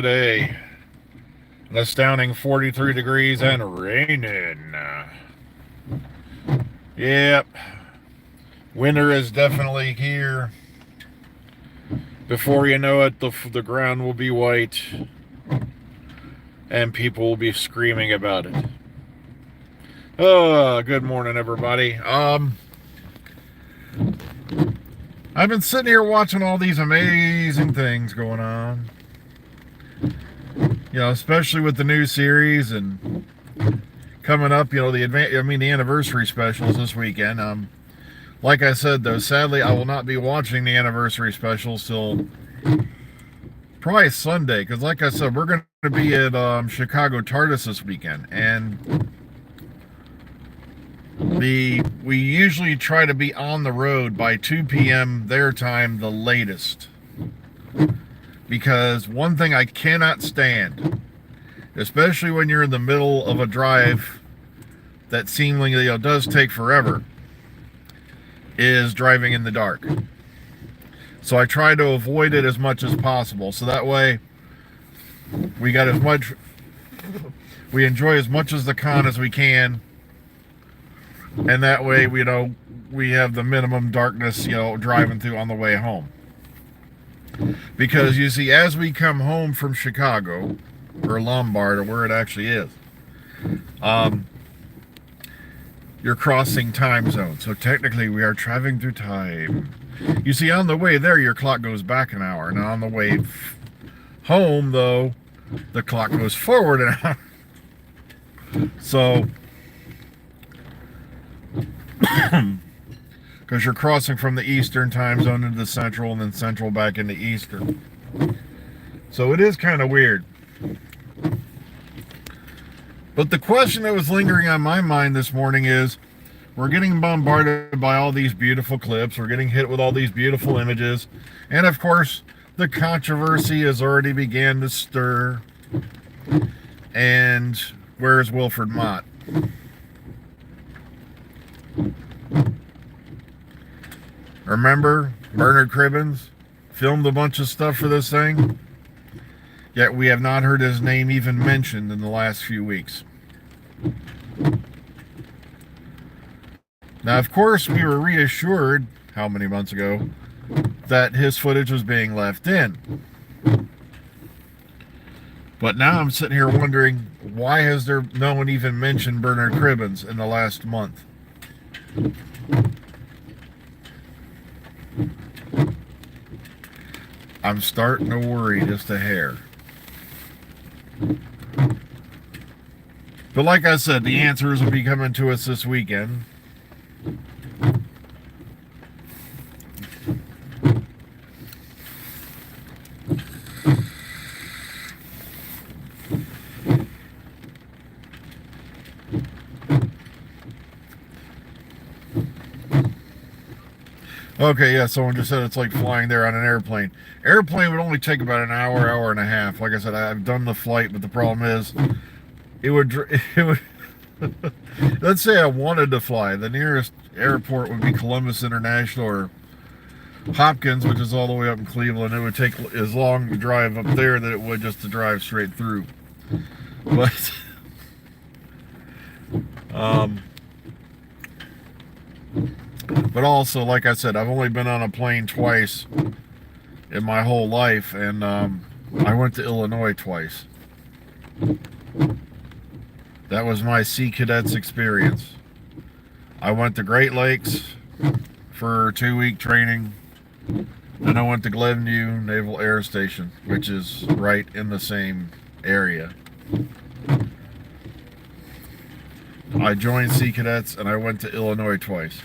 today. An astounding 43 degrees and raining. Yep, winter is definitely here. Before you know it, the ground will be white and people will be screaming about it. Oh, good morning, everybody. I've been sitting here watching all these amazing things going on. Especially with the new series and coming up. The anniversary specials this weekend. Like I said, though, sadly, I will not be watching the anniversary specials till probably Sunday, because, like I said, we're going to be at Chicago TARDIS this weekend, and we usually try to be on the road by 2 p.m. their time, the latest. Because one thing I cannot stand, especially when you're in the middle of a drive that seemingly does take forever, is driving in the dark. So I try to avoid it as much as possible. So that way we enjoy as much as the con as we can. And that way we have the minimum darkness, driving through on the way home. Because you see, as we come home from Chicago or Lombard or where it actually is, you're crossing time zones. So technically we are traveling through time. You see, on the way there, your clock goes back an hour. And on the way home, though, the clock goes forward an hour. So, because you're crossing from the Eastern time zone into the Central and then Central back into Eastern. So it is kind of weird. But the question that was lingering on my mind this morning is, we're getting bombarded by all these beautiful clips. We're getting hit with all these beautiful images. And of course, the controversy has already began to stir. And where's Wilfred Mott? Remember, Bernard Cribbins filmed a bunch of stuff for this thing? Yet we have not heard his name even mentioned in the last few weeks. Now, of course, we were reassured, how many months ago, that his footage was being left in. But now I'm sitting here wondering, why has no one even mentioned Bernard Cribbins in the last month? I'm starting to worry just a hair. But like I said, the answers will be coming to us this weekend. Okay, yeah, someone just said it's like flying there on an airplane. Airplane would only take about an hour, hour and a half. Like I said, I've done the flight, but the problem is, it would let's say I wanted to fly. The nearest airport would be Columbus International or Hopkins, which is all the way up in Cleveland. It would take as long to drive up there that it would just to drive straight through. But but also, like I said, I've only been on a plane twice in my whole life, and I went to Illinois twice. That was my Sea Cadets experience. I went to Great Lakes for 2-week training. Then I went to Glenview Naval Air Station, which is right in the same area. I joined Sea Cadets and I went to Illinois twice.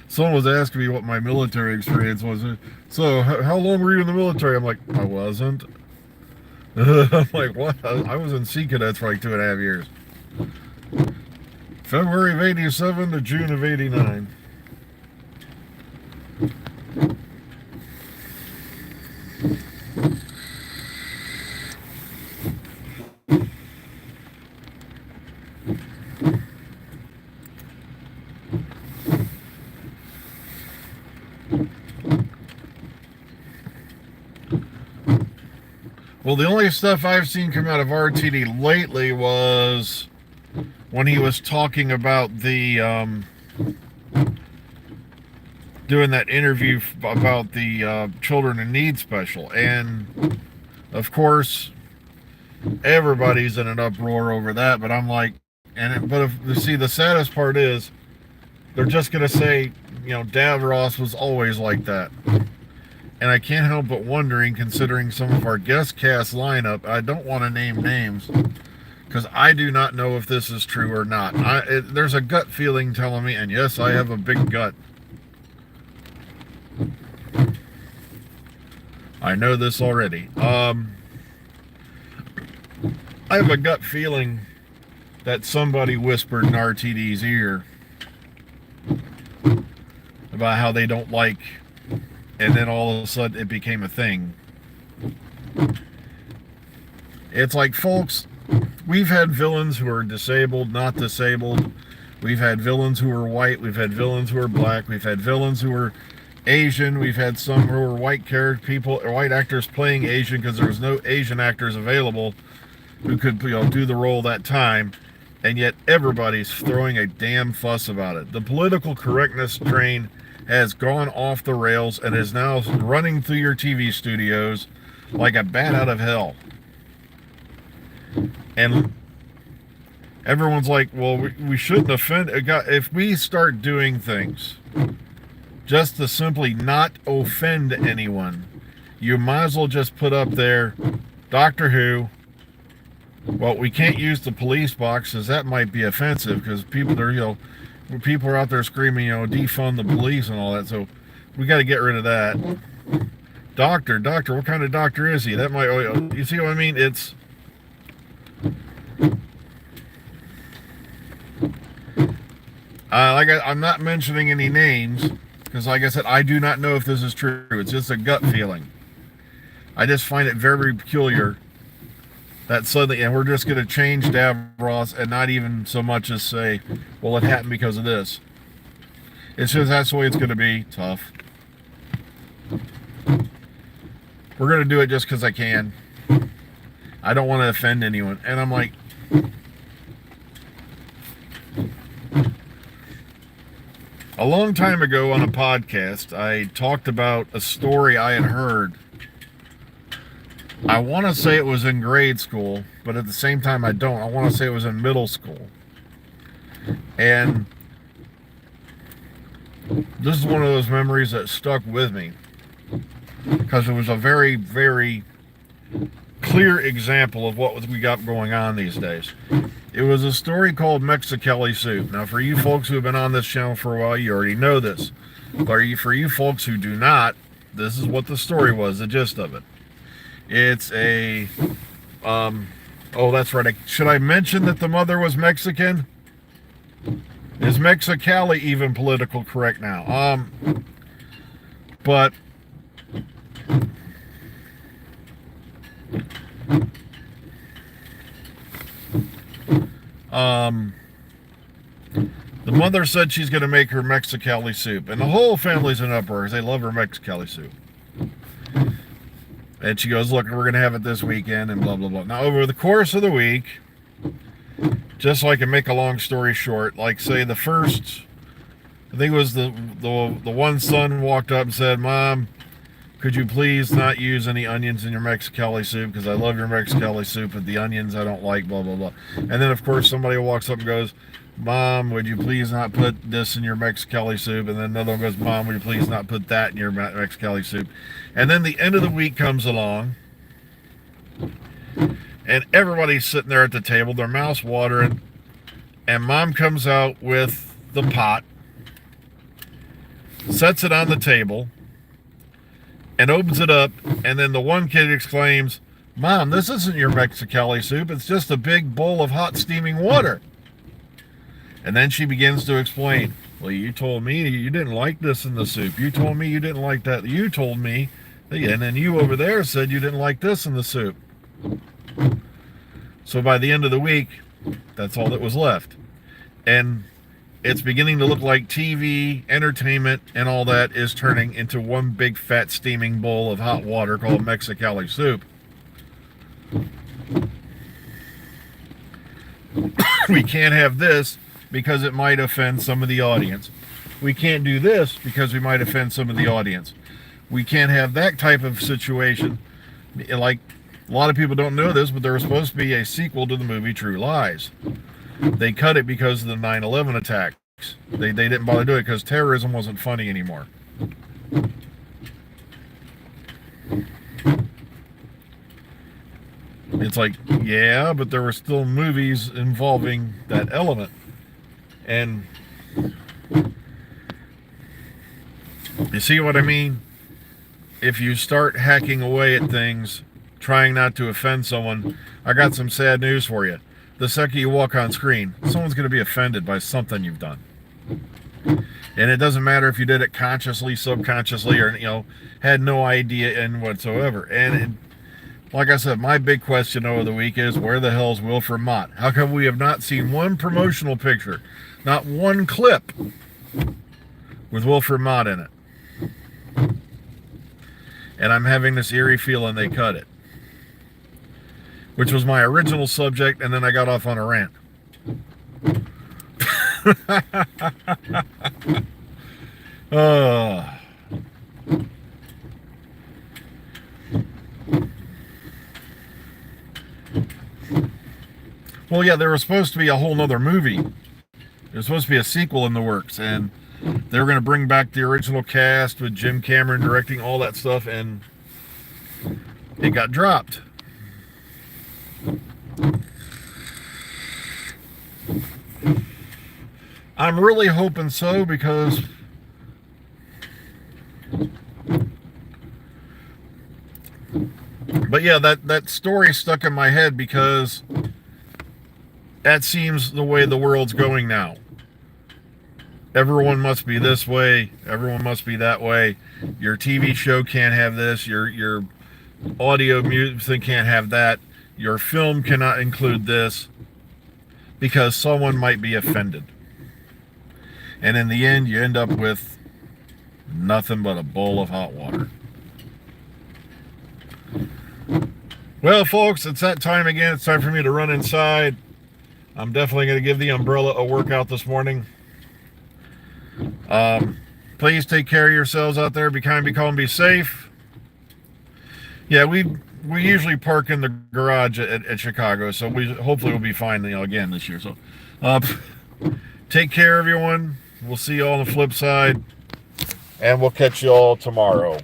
Someone was asking me what my military experience was. So, how long were you in the military? I'm like, I wasn't. I'm like, what? I was in Sea Cadets for like 2.5 years. February of 87 to June of 89. Well, the only stuff I've seen come out of RTD lately was when he was talking about the doing that interview about the Children in Need special, and of course everybody's in an uproar over that. But I'm like, see, the saddest part is they're just gonna say, Davros was always like that. And I can't help but wondering, considering some of our guest cast lineup, I don't want to name names because I do not know if this is true or not. There's a gut feeling telling me, and yes, I have a big gut. I know this already. I have a gut feeling that somebody whispered in RTD's ear about how they don't like, and then all of a sudden it became a thing. It's like, folks, we've had villains who are disabled, not disabled. We've had villains who are white. We've had villains who are black. We've had villains who are Asian. We've had some who are white white actors playing Asian because there was no Asian actors available who could do the role that time. And yet everybody's throwing a damn fuss about it. The political correctness train has gone off the rails and is now running through your TV studios like a bat out of hell. And everyone's like, well, we shouldn't offend. If we start doing things just to simply not offend anyone, you might as well just put up there, Doctor Who. Well, we can't use the police box because that might be offensive because people are out there screaming, defund the police and all that. So we got to get rid of that. Doctor, what kind of doctor is he? That might, you see what I mean? It's, I'm not mentioning any names because, like I said, I do not know if this is true. It's just a gut feeling. I just find it very, very peculiar that suddenly, and we're just going to change Davros and not even so much as say, well, it happened because of this. It's just that's the way it's going to be. Tough. We're going to do it just because I can. I don't want to offend anyone. And I'm like, a long time ago on a podcast, I talked about a story I had heard. I want to say it was in grade school, but at the same time I don't. I want to say it was in middle school. And this is one of those memories that stuck with me because it was a very, very clear example of what we got going on these days. It was a story called Mexicali Soup. Now, for you folks who have been on this channel for a while, you already know this. But for you folks who do not, this is what the story was, the gist of it. It's a, oh, that's right. Should I mention that the mother was Mexican? Is Mexicali even political correct now? But the mother said she's going to make her Mexicali soup, and the whole family's in uproar. They love her Mexicali soup. And she goes, look, we're going to have it this weekend, and blah, blah, blah. Now, over the course of the week, just so I can make a long story short, like, say, the first, I think it was the one son walked up and said, Mom, could you please not use any onions in your Mexicali soup, because I love your Mexicali soup, but the onions I don't like, blah, blah, blah. And then, of course, somebody walks up and goes, Mom, would you please not put this in your Mexicali soup? And then another one goes, Mom, would you please not put that in your Mexicali soup? And then the end of the week comes along, and everybody's sitting there at the table, their mouths watering, and Mom comes out with the pot, sets it on the table, and opens it up, and then the one kid exclaims, Mom, this isn't your Mexicali soup, it's just a big bowl of hot steaming water. And then she begins to explain, well, you told me you didn't like this in the soup. You told me you didn't like that. You told me, and then you over there said you didn't like this in the soup. So by the end of the week, that's all that was left. And it's beginning to look like TV, entertainment, and all that is turning into one big fat steaming bowl of hot water called Mexicali soup. We can't have this because it might offend some of the audience. We can't do this because we might offend some of the audience. We can't have that type of situation. Like, a lot of people don't know this, but there was supposed to be a sequel to the movie True Lies. They cut it because of the 9/11 attacks. They didn't bother doing it because terrorism wasn't funny anymore. It's like, yeah, but there were still movies involving that element. And you see what I mean? If you start hacking away at things, trying not to offend someone, I got some sad news for you. The second you walk on screen, someone's going to be offended by something you've done. And it doesn't matter if you did it consciously, subconsciously, or, had no idea in whatsoever. And like I said, my big question over the week is, where the hell is Wilf Mott? How come we have not seen one promotional picture, not one clip with Wilf Mott in it? And I'm having this eerie feeling they cut it, which was my original subject, and then I got off on a rant. Well, yeah, there was supposed to be a whole nother movie. There's supposed to be a sequel in the works, and they were going to bring back the original cast with Jim Cameron directing all that stuff, and it got dropped. I'm really hoping so, because but yeah, that story stuck in my head because that seems the way the world's going now. Everyone must be this way, everyone must be that way. Your TV show can't have this, your audio music can't have that, your film cannot include this, because someone might be offended. And in the end, you end up with nothing but a bowl of hot water. Well, folks, it's that time again. It's time for me to run inside. I'm definitely going to give the umbrella a workout this morning. Please take care of yourselves out there. Be kind, be calm, be safe. Yeah, we usually park in the garage at Chicago, so hopefully we'll be fine again this year. So take care, everyone. We'll see you all on the flip side, and we'll catch you all tomorrow.